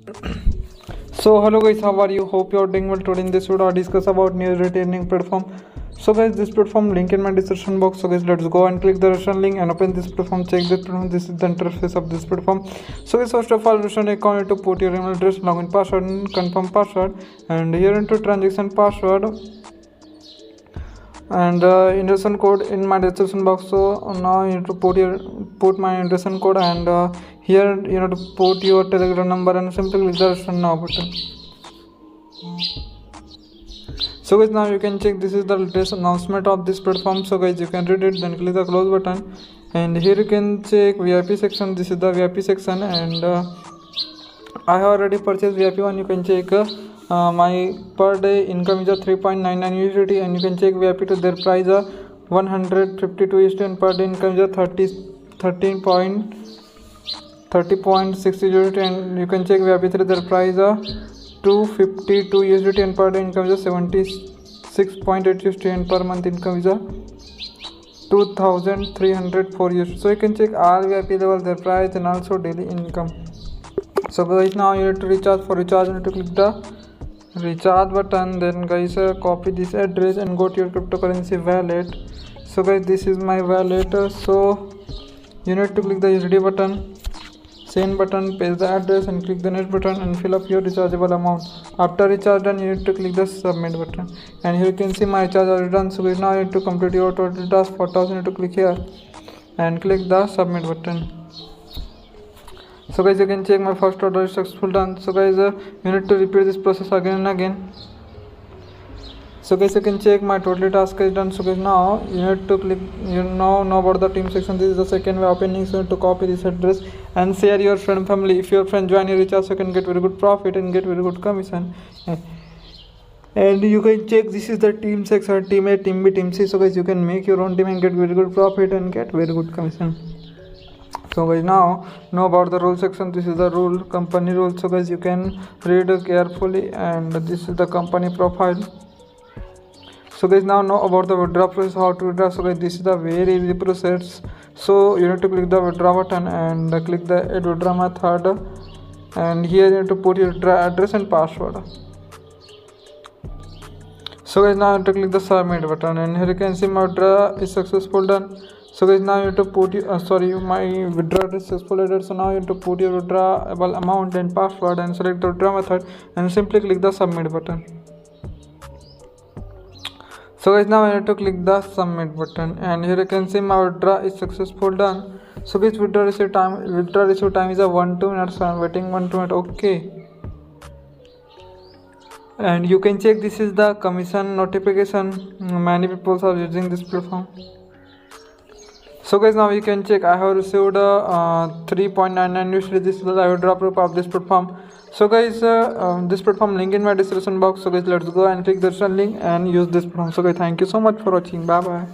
So hello guys, how are you? Hope you are doing well. Today in this video I discuss about new retaining platform. So guys, this platform link in my description box. So guys, let's go and click the description link and open this platform. Check this platform. This is the interface of this platform. So guys, first of all, register account, you have to put your email address, login password, and confirm password, and here into transaction password and investment code in my description box. So now you have to put my investment code, and here you have to put your telegram number and simply click the register now button. So guys, now you can check this is the latest announcement of this platform. So guys, you can read it, then click the close button, and here you can check VIP section. This is the VIP section, and I have already purchased VIP one. You can check my per day income is a 3.99 USDT, and you can check VIP to their price 152 USDT, and per day income is a 30.60 USDT, and you can check VIP 3 their price 252 USDT, and per day income is 76.8 USDT, and per month income is 2304 USDT. So you can check all VIP level, their price, and also daily income. So guys, now you have to recharge. For recharge, you have to click the recharge button, then guys copy this address and go to your cryptocurrency wallet. So guys, this is my wallet. So you need to click the USD button, send button, paste the address, and click the next button and fill up your rechargeable amount. After recharge done, you need to click the submit button, and here you can see my recharge already done. So now you need to complete your total task. For task, you need to click here and click the submit button. So guys, you can check my first order is successful done. So guys, you need to repeat this process again and again. So guys, you can check my total task is done. So guys, now you need to click, you know about the team section. This is the second way opening. So you need to copy this address and share your friend family. If your friend join your recharge, so you can get very good profit and get very good commission. And you can check this is the team section, team A, team B, team C. So guys, you can make your own team and get very good profit and get very good commission. So guys, now know about the rule section. This is the rule, company rule. So guys, you can read carefully, and this is the company profile. So guys, now know about the withdraw process, how to withdraw. So guys, this is the very easy process. So you need to click the withdraw button and click the add withdraw method, and here you need to put your address and password. So guys, now you have to click the submit button, and here you can see my withdraw is successful done. So guys, now you have to put my withdraw is successful. So now you have to put your withdrawable amount and password and select the withdraw method and simply click the submit button. So guys, now I have to click the submit button, and here you can see my withdraw is successful done. So guys, withdraw receive time is a 1-2 minutes. So I'm waiting 1-2 minutes. Okay. And you can check this is the commission notification. Many people are using this platform. So guys, now you can check I have received 3.99 USD. This is the withdraw proof of this platform. So guys, this platform link in my description box. So guys, let's go and click the link and use this platform. So guys, thank you so much for watching. Bye bye.